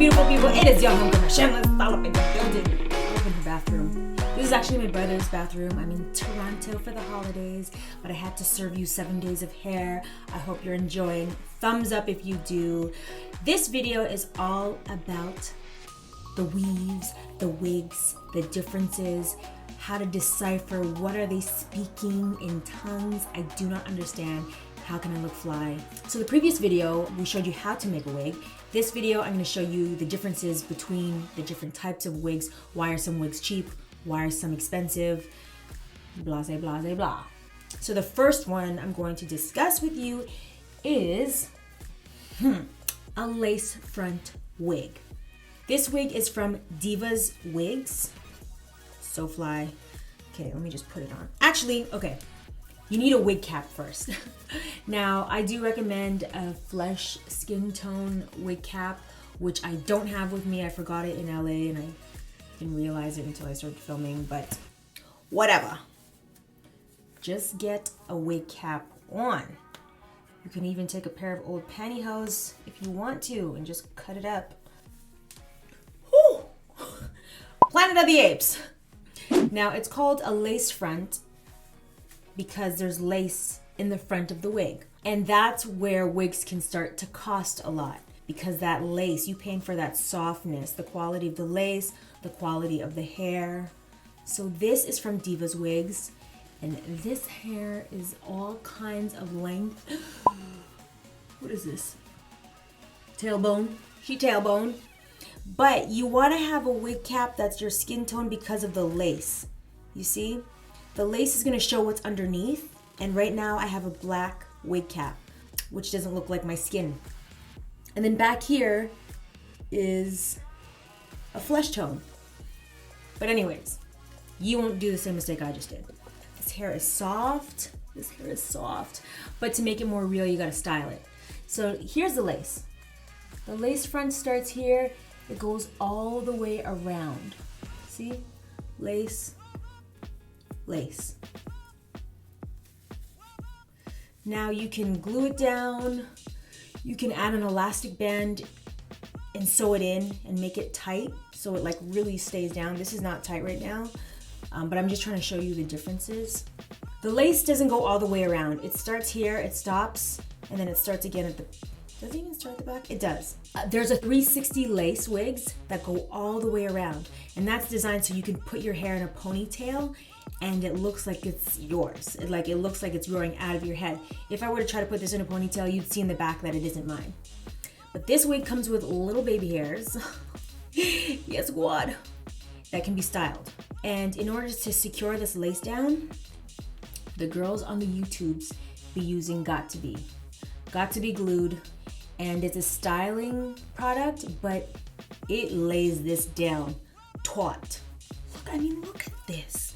beautiful people. It is your homegirl, Shameless, all up in the building. Up in her bathroom. This is actually my brother's bathroom. I'm in Toronto for the holidays, but I had to serve you 7 days of hair. I hope you're enjoying. Thumbs up if you do. This video is all about the weaves, the wigs, the differences, how to decipher what are they speaking in tongues. I do not understand. How can I look fly? So the previous video, we showed you how to make a wig. This video, I'm gonna show you the differences between the different types of wigs. Why are some wigs cheap? Why are some expensive? Blah, blah, blah, blah. So the first one I'm going to discuss with you is a lace front wig. This wig is from Diva's Wigs. So fly. Okay, let me just put it on. Actually, okay. You need a wig cap first. Now, I do recommend a flesh skin tone wig cap, which I don't have with me. I forgot it in LA and I didn't realize it until I started filming, but whatever. Just get a wig cap on. You can even take a pair of old pantyhose if you want to and just cut it up. Whew. Planet of the Apes. Now, it's called a lace front because there's lace in the front of the wig. And that's where wigs can start to cost a lot, because that lace, you paying for that softness, the quality of the lace, the quality of the hair. So this is from Diva's Wigs, and this hair is all kinds of length. What is this? Tailbone? She tailbone. But you want to have a wig cap that's your skin tone because of the lace. You see? The lace is going to show what's underneath, and right now I have a black wig cap, which doesn't look like my skin. And then back here is a flesh tone. But anyways, you won't do the same mistake I just did. This hair is soft. This hair is soft. But to make it more real, you got to style it. So here's the lace. The lace front starts here. It goes all the way around. See? Lace. Lace. Now you can glue it down, you can add an elastic band and sew it in and make it tight so it like really stays down. This is not tight right now, but I'm just trying to show you the differences. The lace doesn't go all the way around. It starts here, it stops, and then it starts again at the, does it even start at the back? It does. There's a 360 lace wigs that go all the way around, and that's designed so you can put your hair in a ponytail and it looks like it's yours. It looks like it's growing out of your head. If I were to try to put this in a ponytail, you'd see in the back that it isn't mine. But this wig comes with little baby hairs. Yes, God. That can be styled. And in order to secure this lace down, the girls on the YouTubes be using Got to Be glued. And it's a styling product, but it lays this down taut. Look at this.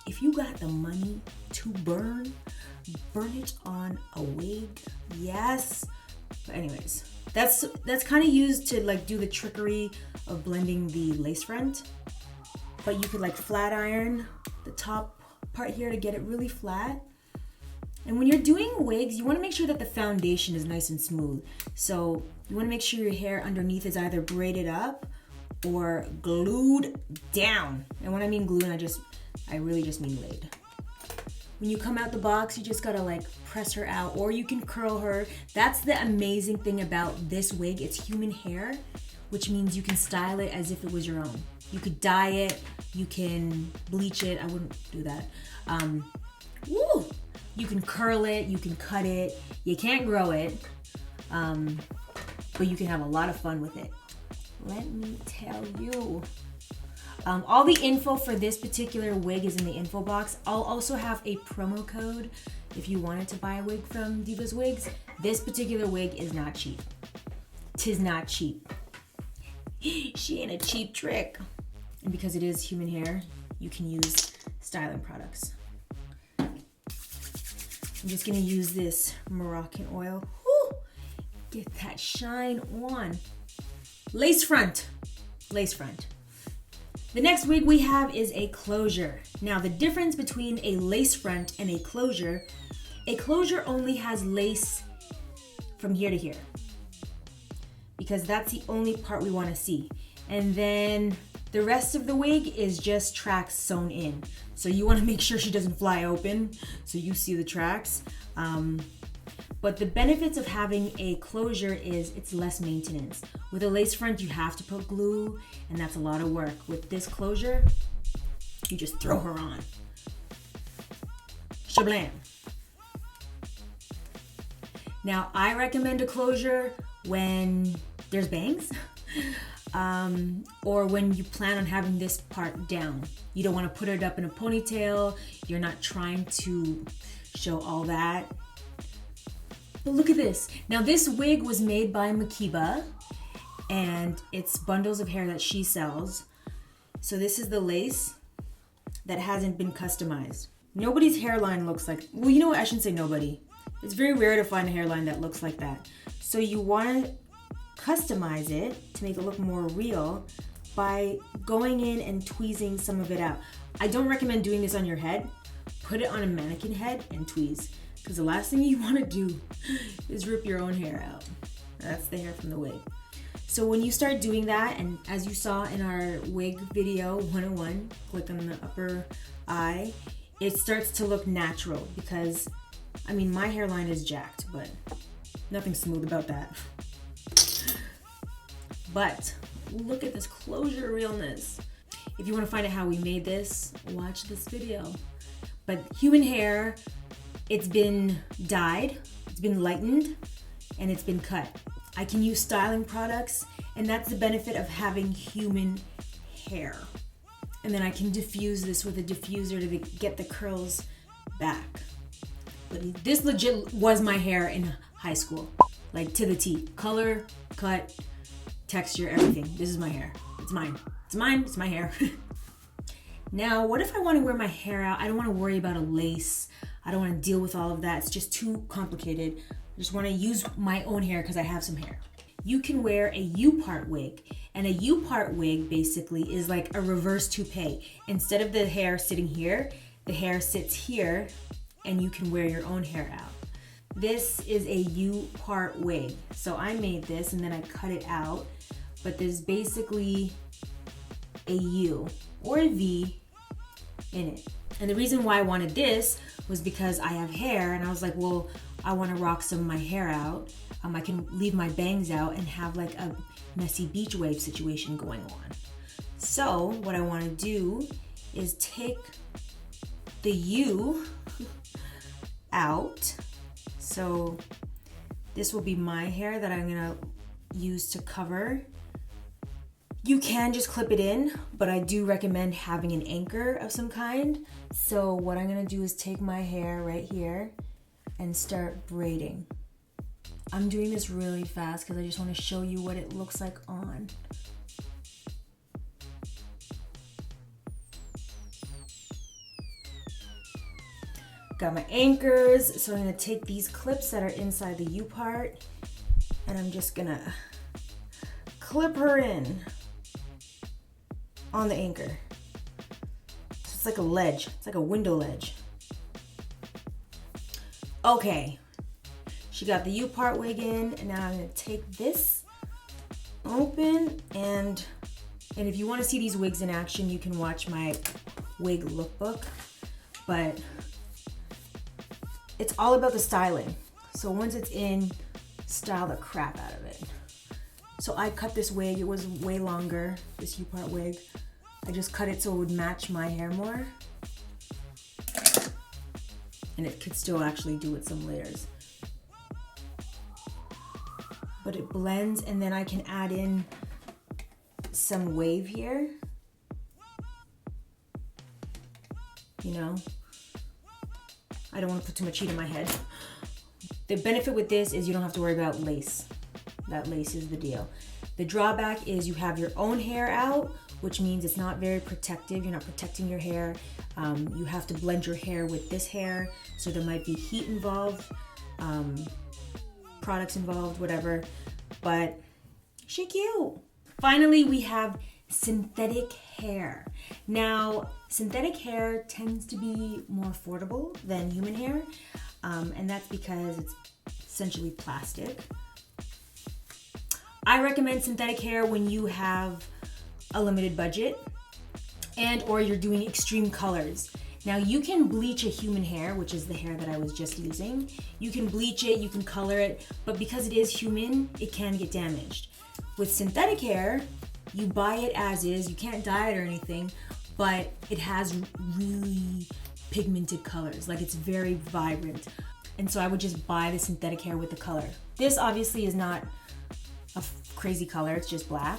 If you got the money to burn it on a wig, yes. But anyways, that's kind of used to like do the trickery of blending the lace front. But you could like flat iron the top part here to get it really flat. And when you're doing wigs, you want to make sure that the foundation is nice and smooth. So you want to make sure your hair underneath is either braided up or glued down. And when I mean glued, I really just mean laid. When you come out the box, you just gotta like press her out, or you can curl her. That's the amazing thing about this wig. It's human hair, which means you can style it as if it was your own. You could dye it, you can bleach it. I wouldn't do that. You can curl it, you can cut it. You can't grow it, but you can have a lot of fun with it. Let me tell you. All the info for this particular wig is in the info box. I'll also have a promo code if you wanted to buy a wig from Diva's Wigs. This particular wig is not cheap. 'Tis not cheap. She ain't a cheap trick. And because it is human hair, you can use styling products. I'm just gonna use this Moroccan oil. Whew, get that shine on. Lace front. Lace front. The next wig we have is a closure. Now the difference between a lace front and a closure only has lace from here to here. because that's the only part we want to see. And then the rest of the wig is just tracks sewn in. So you want to make sure she doesn't fly open so you see the tracks. But the benefits of having a closure is it's less maintenance. With a lace front, you have to put glue, and that's a lot of work. With this closure, you just throw her on. Shablam. Now, I recommend a closure when there's bangs, or when you plan on having this part down. You don't want to put it up in a ponytail. You're not trying to show all that. But look at this. Now, this wig was made by Makiba, and it's bundles of hair that she sells. So this is the lace that hasn't been customized. Nobody's hairline looks like, well, you know what? I shouldn't say nobody. It's very rare to find a hairline that looks like that. So you want to customize it to make it look more real by going in and tweezing some of it out. I don't recommend doing this on your head. Put it on a mannequin head and tweeze, because the last thing you want to do is rip your own hair out. That's the hair from the wig. So when you start doing that, and as you saw in our wig video 101, click on the upper eye, it starts to look natural, because I mean, my hairline is jacked, but nothing smooth about that. But look at this closure realness. If you want to find out how we made this, watch this video. But human hair, it's been dyed, it's been lightened, and it's been cut. I can use styling products, and that's the benefit of having human hair. And then I can diffuse this with a diffuser to get the curls back. But this legit was my hair in high school, like to the T. Color, cut, texture, everything. This is my hair. It's mine. It's mine. It's my hair. Now, what if I want to wear my hair out? I don't want to worry about a lace. I don't want to deal with all of that. It's just too complicated. I just want to use my own hair because I have some hair. You can wear a U-part wig. And a U-part wig basically is like a reverse toupee. Instead of the hair sitting here, the hair sits here, and you can wear your own hair out. This is a U-part wig. So I made this and then I cut it out, but there's basically a U or a V in it. And the reason why I wanted this was because I have hair, and I was like, well, I want to rock some of my hair out. I can leave my bangs out and have like a messy beach wave situation going on. So what I want to do is take the U out. So this will be my hair that I'm gonna use to cover. You can just clip it in, but I do recommend having an anchor of some kind. So what I'm gonna do is take my hair right here and start braiding. I'm doing this really fast because I just want to show you what it looks like on. Got my anchors, so I'm gonna take these clips that are inside the U part, and I'm just gonna clip her in on the anchor. So it's like a ledge, it's like a window ledge. Okay, she got the U part wig in, and now I'm gonna take this open, and if you wanna see these wigs in action, you can watch my wig lookbook, but it's all about the styling. So once it's in, style the crap out of it. So I cut this wig, it was way longer, this U-part wig. I just cut it so it would match my hair more. And it could still actually do with some layers. But it blends, and then I can add in some wave here. You know? I don't want to put too much heat in my head. The benefit with this is you don't have to worry about lace. That lace is the deal. The drawback is you have your own hair out, which means it's not very protective. You're not protecting your hair. You have to blend your hair with this hair, so there might be heat involved, products involved, whatever. But she cute. Finally, we have synthetic hair. Now, synthetic hair tends to be more affordable than human hair, and that's because it's essentially plastic. I recommend synthetic hair when you have a limited budget and or you're doing extreme colors. Now you can bleach a human hair, which is the hair that I was just using. You can bleach it, you can color it, but because it is human, it can get damaged. With synthetic hair, you buy it as is, you can't dye it or anything, but it has really pigmented colors, like it's very vibrant. And so I would just buy the synthetic hair with the color. This obviously is not a crazy color, it's just black.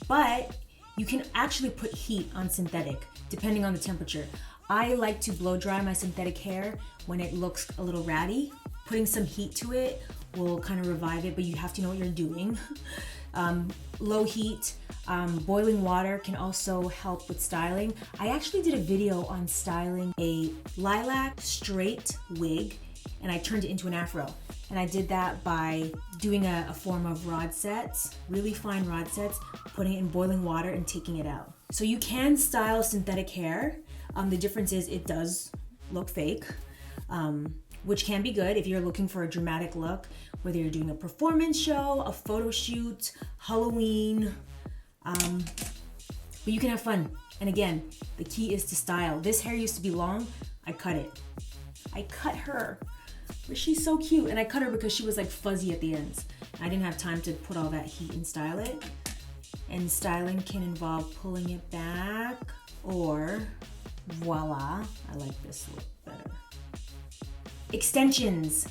But you can actually put heat on synthetic, depending on the temperature. I like to blow dry my synthetic hair when it looks a little ratty. Putting some heat to it will kind of revive it, but you have to know what you're doing. Low heat, boiling water can also help with styling. I actually did a video on styling a lilac straight wig, and I turned it into an afro. And I did that by doing a form of rod sets, really fine rod sets, putting it in boiling water and taking it out. So you can style synthetic hair. The difference is it does look fake, which can be good if you're looking for a dramatic look, whether you're doing a performance show, a photo shoot, Halloween, but you can have fun. And again, the key is to style. This hair used to be long, I cut it. I cut her. But she's so cute, and I cut her because she was like fuzzy at the ends. I didn't have time to put all that heat and style it. And styling can involve pulling it back, or voila, I like this look better. Extensions.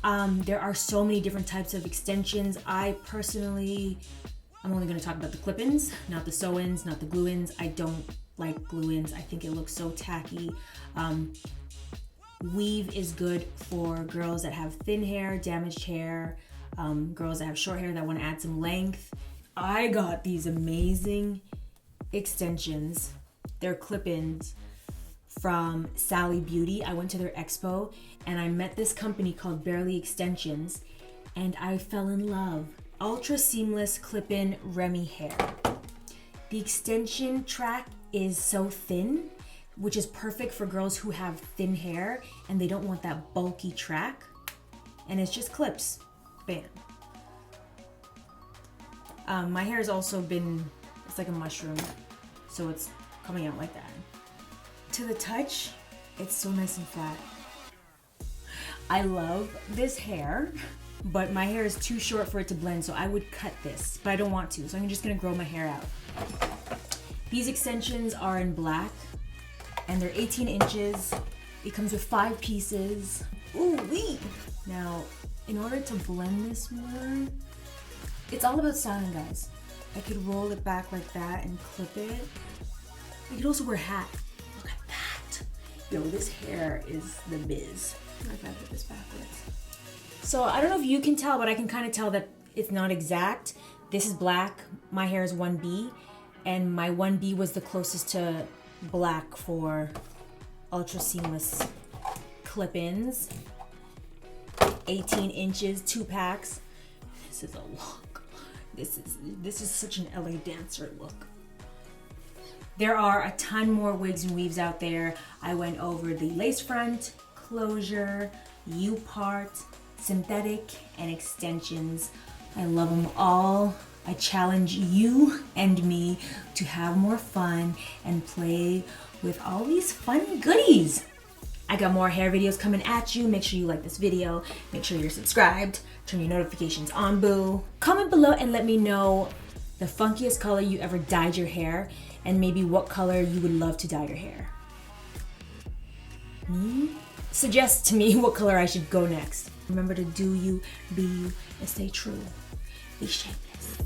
There are so many different types of extensions. I'm only gonna talk about the clip-ins, not the sew-ins, not the glue-ins. I don't like glue-ins. I think it looks so tacky. Weave is good for girls that have thin hair, damaged hair, girls that have short hair that want to add some length. I got these amazing extensions. They're clip-ins from Sally Beauty. I went to their expo and I met this company called Barely Xtensions and I fell in love. Ultra seamless clip-in Remy hair. The extension track is so thin, which is perfect for girls who have thin hair and they don't want that bulky track. And it's just clips, bam. My hair has also been, it's like a mushroom, so it's coming out like that. To the touch, it's so nice and flat. I love this hair, but my hair is too short for it to blend, so I would cut this, but I don't want to, so I'm just gonna grow my hair out. These extensions are in black, and they're 18 inches. It comes with 5 pieces. Ooh wee! Now, in order to blend this more, it's all about styling, guys. I could roll it back like that and clip it. I could also wear a hat. Look at that. Yo, this hair is the biz. I gotta put this backwards. So I don't know if you can tell, but I can kind of tell that it's not exact. This is black, my hair is 1B, and my 1B was the closest to black for ultra seamless clip-ins. 18 inches, 2 packs. This is a look. This is such an LA dancer look. There are a ton more wigs and weaves out there. I went over the lace front, closure, U-part, synthetic, and extensions. I love them all. I challenge you and me to have more fun and play with all these fun goodies. I got more hair videos coming at you. Make sure you like this video. Make sure you're subscribed. Turn your notifications on, boo. Comment below and let me know the funkiest color you ever dyed your hair and maybe what color you would love to dye your hair. Suggest to me what color I should go next. Remember to do you, be you, and stay true. Be shameless.